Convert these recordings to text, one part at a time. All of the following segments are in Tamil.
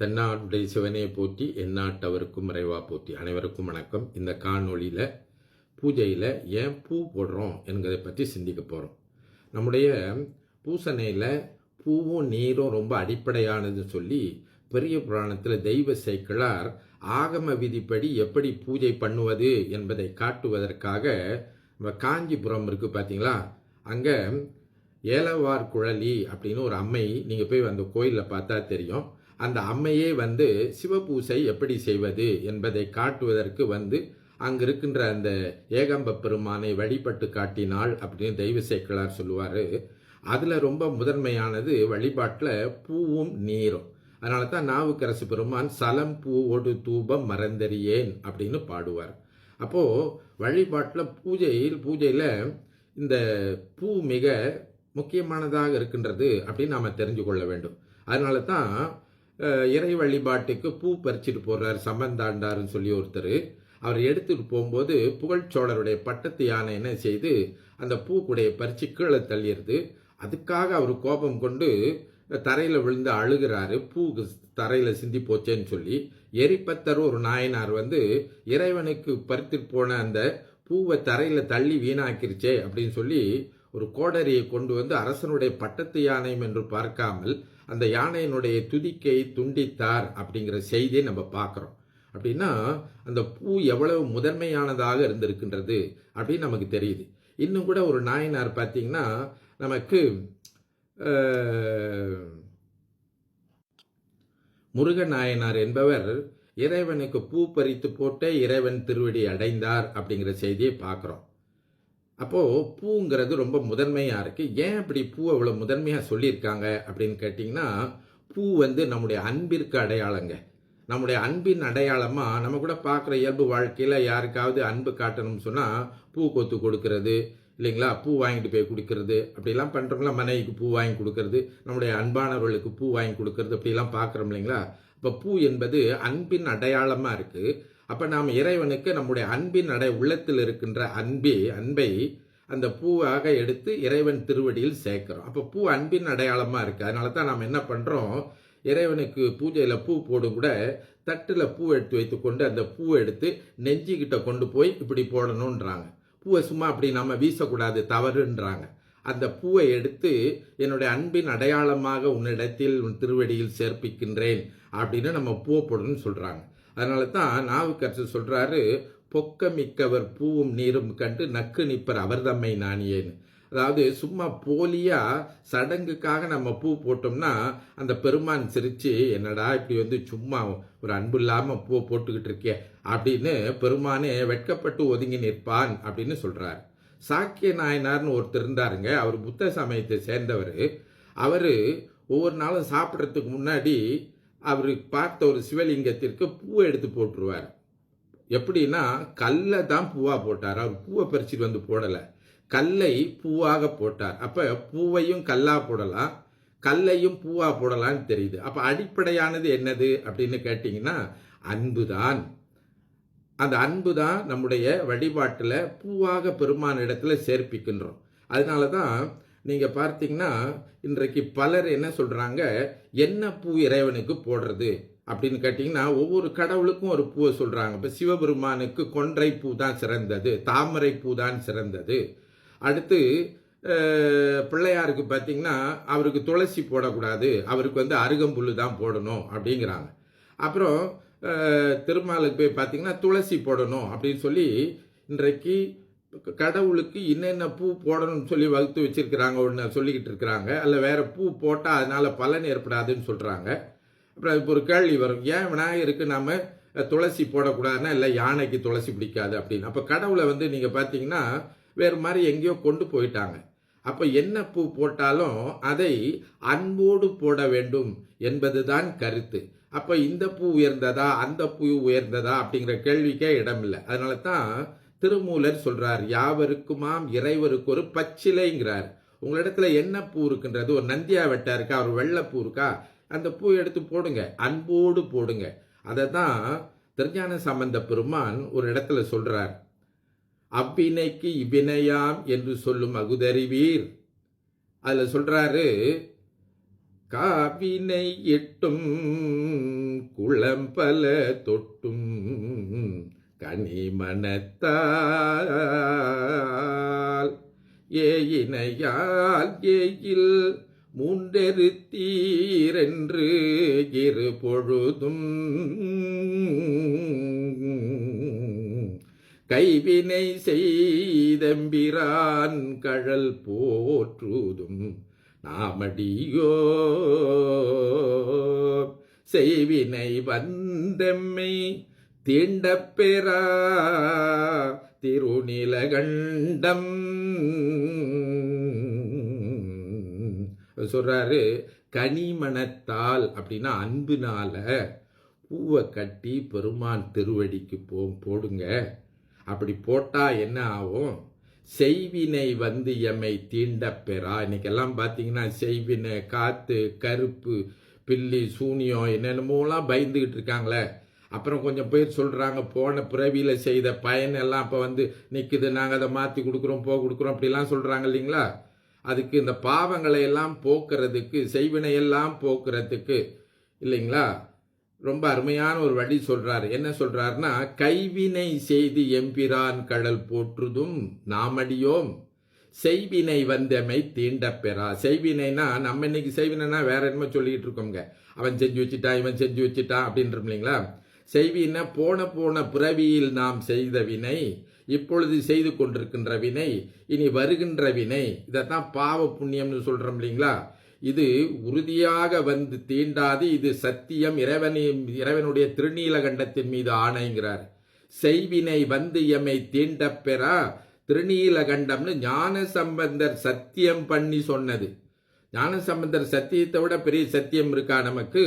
தென்னாடுடைய சிவனையை போற்றி எந்நாட்டவருக்கும் இறைவா போற்றி. அனைவருக்கும் வணக்கம். இந்த காணொளியில் பூஜையில் ஏன் பூ போடுறோம் என்கிறதை பற்றி சிந்திக்க போகிறோம். நம்முடைய பூசணையில் பூவும் நீரும் ரொம்ப அடிப்படையானதுன்னு சொல்லி பெரிய புராணத்தில் தெய்வ சேக்கிழார் ஆகம விதிப்படி எப்படி பூஜை பண்ணுவது என்பதை காட்டுவதற்காக நம்ம காஞ்சிபுரம் இருக்குது பார்த்தீங்களா, அங்கே ஏலவார் குழலி அப்படின்னு ஒரு அம்மை, நீங்கள் போய் அந்த கோயிலில் பார்த்தா தெரியும். அந்த அம்மையே சிவபூசை எப்படி செய்வது என்பதை காட்டுவதற்கு அங்கே இருக்கின்ற அந்த ஏகம்ப பெருமானை வழிபட்டு காட்டினாள் அப்படின்னு தெய்வ சேக்கிழார் சொல்லுவார். அதில் ரொம்ப முதன்மையானது வழிபாட்டில் பூவும் நீரும். அதனால தான் நாவுக்கரசு பெருமான் சலம் பூவோடு தூபம் மறந்தறியேன் அப்படின்னு பாடுவார். அப்போது வழிபாட்டில் பூஜையில் இந்த பூ மிக முக்கியமானதாக இருக்கின்றது அப்படின்னு நாம் தெரிஞ்சு கொள்ள வேண்டும். அதனால தான் இறை வழிபாட்டுக்கு பூ பறிச்சுட்டு போடுறார் சம்பந்தாண்டாருன்னு சொல்லி ஒருத்தர். அவர் எடுத்துகிட்டு போகும்போது புகழ்ச்சோழருடைய பட்டத்து யானை என்ன செய்து அந்த பூக்குடைய பறித்து கீழே தள்ளிடுது. அதுக்காக அவர் கோபம் கொண்டு தரையில் விழுந்து அழுகிறாரு, பூ தரையில் சிந்தி போச்சேன்னு சொல்லி. எரிப்பத்தர் ஒரு நாயனார் இறைவனுக்கு பறித்துட்டு போன அந்த பூவை தரையில் தள்ளி வீணாக்கிருச்சே அப்படின்னு சொல்லி ஒரு கோடரியை கொண்டு அரசனுடைய பட்டத்து யானையும் என்று பார்க்காமல் அந்த யானையினுடைய துதிக்கை துண்டித்தார் அப்படிங்கிற செய்தியை நம்ம பார்க்குறோம். அப்படின்னா அந்த பூ எவ்வளவு முதன்மையானதாக இருந்திருக்கின்றது அப்படின்னு நமக்கு தெரியுது. இன்னும் கூட ஒரு நாயனார் பார்த்தீங்கன்னா நமக்கு முருக நாயனார் என்பவர் இறைவனுக்கு பூ பறித்து போட்டே இறைவன் திருவடி அடைந்தார் அப்படிங்கிற செய்தியை பார்க்குறோம். அப்போது பூங்கிறது ரொம்ப முதன்மையாக இருக்குது. ஏன் அப்படி பூ அவ்வளோ முதன்மையாக சொல்லியிருக்காங்க அப்படின்னு கேட்டிங்கன்னா, பூ நம்முடைய அன்பிற்கு அடையாளங்க. நம்முடைய அன்பின் அடையாளமாக நம்ம கூட பார்க்குற இயல்பு வாழ்க்கையில் யாருக்காவது அன்பு காட்டணும்னு சொன்னால் பூ கொத்து கொடுக்கறது இல்லைங்களா, பூ வாங்கிட்டு போய் கொடுக்கறது அப்படிலாம் பண்ணுறோங்களா. மனைவிக்கு பூ வாங்கி கொடுக்கறது, நம்முடைய அன்பானவர்களுக்கு பூ வாங்கி கொடுக்கறது அப்படிலாம் பார்க்குறோம் இல்லைங்களா. இப்போ பூ என்பது அன்பின் அடையாளமாக இருக்குது. அப்போ நாம் இறைவனுக்கு நம்முடைய அன்பின் உள்ளத்தில் இருக்கின்ற அன்பை அந்த பூவாக எடுத்து இறைவன் திருவடியில் சேர்க்கிறோம். அப்போ பூ அன்பின் அடையாளமாக இருக்குது. அதனால தான் நாம் என்ன பண்ணுறோம், இறைவனுக்கு பூஜையில் பூ போடும் கூட தட்டில் பூ எடுத்து வைத்துக்கொண்டு அந்த பூவை எடுத்து நெஞ்சிக்கிட்ட கொண்டு போய் இப்படி போடணுன்றாங்க. பூவை சும்மா அப்படி நம்ம வீசக்கூடாது, தவறுன்றாங்க. அந்த பூவை எடுத்து என்னுடைய அன்பின் அடையாளமாக உன்னிடத்தில் உன் திருவடியில் சேர்ப்பிக்கின்றேன் அப்படின்னு நம்ம பூவை போடணும்னு சொல்கிறாங்க. அதனால தான் நாவுக்கரசர் சொல்கிறாரு, பொக்கமிக்கவர் பூவும் நீரும் கண்டு நக்கு நிற்பர் அவர் தம்மை நாணியேன்னு. அதாவது சும்மா போலியாக சடங்குக்காக நம்ம பூ போட்டோம்னா அந்த பெருமான் சிரித்து என்னடா இப்படி சும்மா ஒரு அன்பு இல்லாமல் பூவை போட்டுக்கிட்டு இருக்கே அப்படின்னு பெருமானே வெட்கப்பட்டு ஒதுங்கி நிற்பான் அப்படின்னு சொல்கிறார். சாக்கிய நாயனார்னு ஒருத்தர் இருந்தாருங்க. அவர் புத்த சமயத்தை சேர்ந்தவர். அவர் ஒவ்வொரு நாளும் சாப்பிட்றதுக்கு முன்னாடி அவர் பார்த்த ஒரு சிவலிங்கத்திற்கு பூவை எடுத்து போட்டுருவார். எப்படின்னா கல்லை தான் பூவாக போட்டார். அவர் பூவை பறிச்சுட்டு போடலை, கல்லை பூவாக போட்டார். அப்போ பூவையும் கல்லாக போடலாம், கல்லையும் பூவாக போடலான்னு தெரியுது. அப்போ அடிப்படையானது என்னது அப்படின்னு கேட்டிங்கன்னா அன்பு தான். அந்த அன்பு தான் நம்முடைய வழிபாட்டில் பூவாக பெருமான இடத்துல சேர்ப்பிக்கின்றோம். அதனால தான் நீங்கள் பார்த்தீங்கன்னா இன்றைக்கு பலர் என்ன சொல்கிறாங்க, என்ன பூ இறைவனுக்கு போடுறது அப்படின்னு கேட்டிங்கன்னா ஒவ்வொரு கடவுளுக்கும் ஒரு பூவை சொல்கிறாங்க. இப்போ சிவபெருமானுக்கு கொன்றை பூ தான் சிறந்தது, தாமரை பூ தான் சிறந்தது. அடுத்து பிள்ளையாருக்கு பார்த்தீங்கன்னா அவருக்கு துளசி போடக்கூடாது, அவருக்கு அருகம்புல் தான் போடணும் அப்படிங்கிறாங்க. அப்புறம் திருமாலுக்கு போய் பார்த்தீங்கன்னா துளசி போடணும் அப்படின்னு சொல்லி இன்றைக்கு கடவுளுக்கு என்னென்ன பூ போடணும்னு சொல்லி வகுத்து வச்சிருக்கிறாங்க, ஒன்று சொல்லிக்கிட்டு இருக்கிறாங்க. அல்ல வேறு பூ போட்டால் அதனால் பலன் ஏற்படாதுன்னு சொல்கிறாங்க. அப்புறம் இப்போ ஒரு கேள்வி வரும், ஏன் விநாயகருக்கு நாம் துளசி போடக்கூடாதுன்னா இல்லை யானைக்கு துளசி பிடிக்காது அப்படின்னு. அப்போ கடவுளை நீங்கள் பார்த்தீங்கன்னா வேறு மாதிரி எங்கேயோ கொண்டு போயிட்டாங்க. அப்போ என்ன பூ போட்டாலும் அதை அன்போடு போட வேண்டும் என்பது தான் கருத்து. அப்போ இந்த பூ உயர்ந்ததா அந்த பூ உயர்ந்ததா அப்படிங்கிற கேள்விக்கே இடமில்லை. அதனால தான் திருமூலர் சொல்றார், யாவருக்குமாம் இறைவருக்கு ஒரு பச்சிலைங்கிறார். உங்களிடத்துல என்ன பூ இருக்கின்றது, ஒரு நந்தியா வெட்டா இருக்கா, ஒரு வெள்ளைப்பூ இருக்கா, அந்த பூ எடுத்து போடுங்க, அன்போடு போடுங்க. அதை தான் திருஞான சம்பந்த பெருமான் ஒரு இடத்துல சொல்றார், அவ்வினைக்கு இவ்வினையாம் என்று சொல்லும் அகுதறிவீர். அதில் சொல்றாரு, காவினை எட்டும் குளம்பல தொட்டும் கனிமணத்தால் ஏயினையால் ஏயில் மூன்றெருத்தீரென்று இரு பொழுதும் கைவினை செய்தம்பிரான் கழல் போற்றுதும் நாமடியோ செய்வினை வந்தெம்மை தீண்டப்பெறா திருநீலகண்டம் சொல்றாரு. கனிமணத்தால் அப்படின்னா அன்புனால பூவை கட்டி பெருமான் திருவடிக்கு போடுங்க. அப்படி போட்டா என்ன ஆகும்? செய்வினை வந்து எம்மை தீண்டப்பெறா. இன்னைக்கெல்லாம் பார்த்தீங்கன்னா செய்வினை, காத்து, கருப்பு, பில்லி, சூனியம் என்னென்னமோலாம் பயந்துக்கிட்டு இருக்காங்களே. அப்புறம் கொஞ்சம் பேர் சொல்கிறாங்க போன பிறவியில் செய்த பயன் எல்லாம் இப்போ வந்து நிற்குது, நாங்கள் அதை மாற்றி கொடுக்குறோம், கொடுக்குறோம் அப்படிலாம் சொல்கிறாங்க இல்லைங்களா? அதுக்கு இந்த பாவங்களை எல்லாம் போக்குறதுக்கு, செய்வினையெல்லாம் போக்குறதுக்கு இல்லைங்களா, ரொம்ப அருமையான ஒரு வழி சொல்றாரு. என்ன சொல்றாருன்னா, கைவினை செய்து எம்பிரான் கடல் போற்றுதும் நாமடியோம் செய்வினை வந்தமை தீண்டப்பெறா. செய்வினைனா நம்ம இன்னைக்கு செய்வினைனா வேற என்னமோ சொல்லிட்டு இருக்கோங்க. அவன் செஞ்சு வச்சுட்டான், இவன் செஞ்சு வச்சுட்டான் அப்படின்றோம் இல்லைங்களா? செய்வினை போன பிறவியில் நாம் செய்த வினை, இப்பொழுது செய்து கொண்டிருக்கின்ற வினை, இனி வருகின்ற வினை, இதைத்தான் பாவ புண்ணியம்னு சொல்றோம் இல்லைங்களா? இது உறுதியாக வந்து தீண்டாது. இது சத்தியம். இறைவனுடைய திருநீலகண்டத்தின் மீது ஆணைங்கிறார். செய்வினை வந்து எம்மை தீண்டப்பெறா திருநீலகண்டம்னு ஞான சம்பந்தர் சத்தியம் பண்ணி சொன்னது. ஞான சம்பந்தர் சத்தியத்தை விட பெரிய சத்தியம் இருக்கா நமக்கு?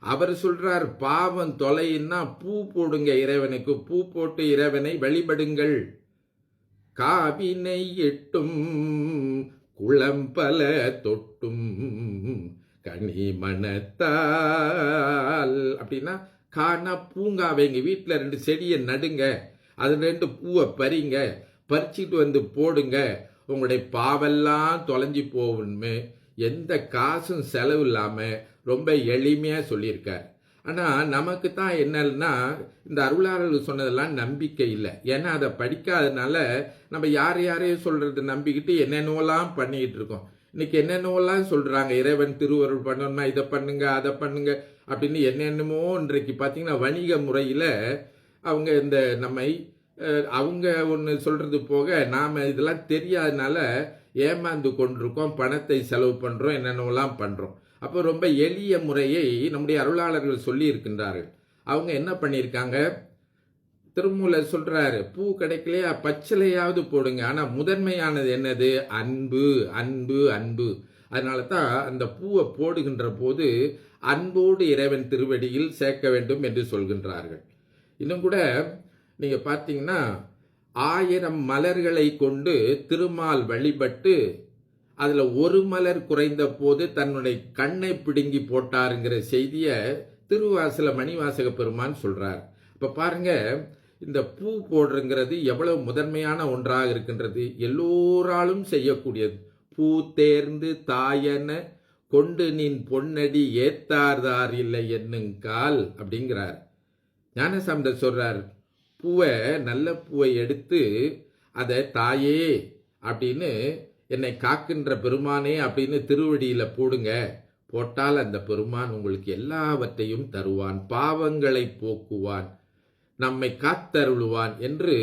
அவர் சொல்றார், பாவம் தொலைன்னா பூ போடுங்க இறைவனுக்கு, பூ போட்டு இறைவனை வழிபடுங்கள். காவினை எட்டும் குளம்பல தொட்டும் கனிமணத்தால் அப்படின்னா காணா பூங்காவை எங்க வீட்டில் 2 செடியை நடுங்க, அது 2 பூவை பறிங்க, பறிச்சுட்டு வந்து போடுங்க, உங்களுடைய பாவெல்லாம் தொலைஞ்சி போகணுமே. எந்த காசும் செலவு இல்லாமல் ரொம்ப எளிமையாக சொல்லியிருக்கார். ஆனால் நமக்கு தான் என்னன்னா, இந்த அருளாளர்கள் சொன்னதெல்லாம் நம்பிக்கை இல்லை. ஏன்னா அதை படிக்காதனால நம்ம யாரையும் சொல்கிறது நம்பிக்கிட்டு என்னென்னவெல்லாம் பண்ணிக்கிட்டு இருக்கோம். இன்னைக்கு என்னென்னவெல்லாம் சொல்கிறாங்க, இறைவன் திருவருள் பண்ணணும்னா இதை பண்ணுங்க, அதை பண்ணுங்க அப்படின்னு என்னென்னமோ இன்றைக்கு பார்த்தீங்கன்னா வணிக முறையில் அவங்க இந்த நம்மை அவங்க ஒன்று சொல்கிறது போக நாம் இதெல்லாம் தெரியாதனால ஏமாந்து கொண்டிருக்கோம், பணத்தை செலவு பண்ணுறோம், என்னென்னவெல்லாம் பண்ணுறோம். அப்போ ரொம்ப எளிய முறையை நம்முடைய அருளாளர்கள் சொல்லி இருக்கின்றார்கள். அவங்க என்ன பண்ணியிருக்காங்க, திருமூலர் சொல்றாரு, பூ கிடைக்கலையா பச்சிலையாவது போடுங்க, ஆனால் முதன்மையானது என்னது? அன்பு, அன்பு, அன்பு. அதனால தான் அந்த பூவை போடுகின்ற போது அன்போடு இறைவன் திருவடியில் சேர்க்க வேண்டும் என்று சொல்கின்றார்கள். இன்னும் கூட நீங்கள் பார்த்தீங்கன்னா 1000 மலர்களை கொண்டு திருமால் வழிபட்டு அதில் ஒரு மலர் குறைந்த போது தன்னுடைய கண்ணை பிடுங்கி போட்டாருங்கிற செய்தியை திருவாசல மணிவாசக பெருமான் சொல்றார். இப்போ பாருங்க, இந்த பூ போடுறங்கிறது எவ்வளவு முதன்மையான ஒன்றாக இருக்கின்றது, எல்லோராலும் செய்யக்கூடியது. பூ தேர்ந்து தாயன கொண்டு நின் பொன்னடி ஏத்தார்தார் இல்லை என்னுங்கால் அப்படிங்கிறார். ஞானசம்பந்தர் சொல்றார், பூவை நல்ல பூவை எடுத்து அதை தாயே அப்படின்னு என்னை காக்கின்ற பெருமானே அப்படின்னு திருவடியில் போடுங்க. போட்டால் அந்த பெருமான் உங்களுக்கு எல்லாவற்றையும் தருவான், பாவங்களை போக்குவான், நம்மை காத்தருளுவான் என்று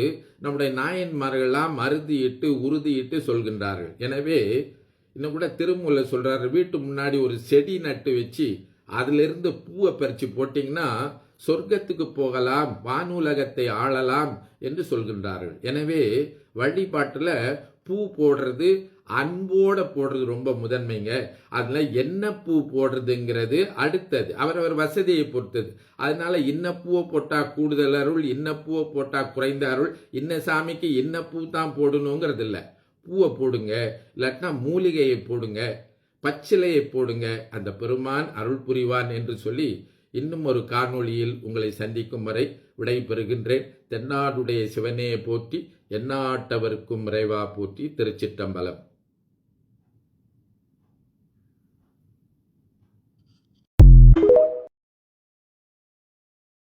நம்முடைய நாயன்மார்களெல்லாம் அறுதியிட்டு உறுதியிட்டு சொல்கின்றார்கள். எனவே இன்னும் கூட திருமூலர் சொல்றாரு, வீட்டு முன்னாடி ஒரு செடி நட்டு வச்சு அதிலிருந்து பூவை பறித்து போட்டிங்கன்னா சொர்க்கத்துக்கு போகலாம், வானுலகத்தை ஆளலாம் என்று சொல்கின்றார்கள். எனவே வழிபாட்டில் பூ போடுறது, அன்போட போடுறது ரொம்ப முதன்மைங்க. அதுல என்ன பூ போடுறதுங்கிறது அடுத்தது, அவரவர் வசதியை பொறுத்தது. அதனால இன்ன பூவை போட்டா கூடுதல் அருள், இன்ன பூவை போட்டா குறைந்த அருள், இன்ன சாமிக்கு இன்ன பூ தான் போடணுங்கிறது இல்லை. பூவை போடுங்க, இல்லாட்டினா மூலிகையை போடுங்க, பச்சிலையை போடுங்க, அந்த பெருமான் அருள் புரிவான் என்று சொல்லி இன்னும் ஒரு காணொளியில் உங்களை சந்திக்கும் வரை விடை பெறுகின்றேன். தென்னாடுடைய சிவனே போற்றி, எந்நாட்டவர்க்கும் இறைவா போற்றி. திருச்சிற்றம்பலம்.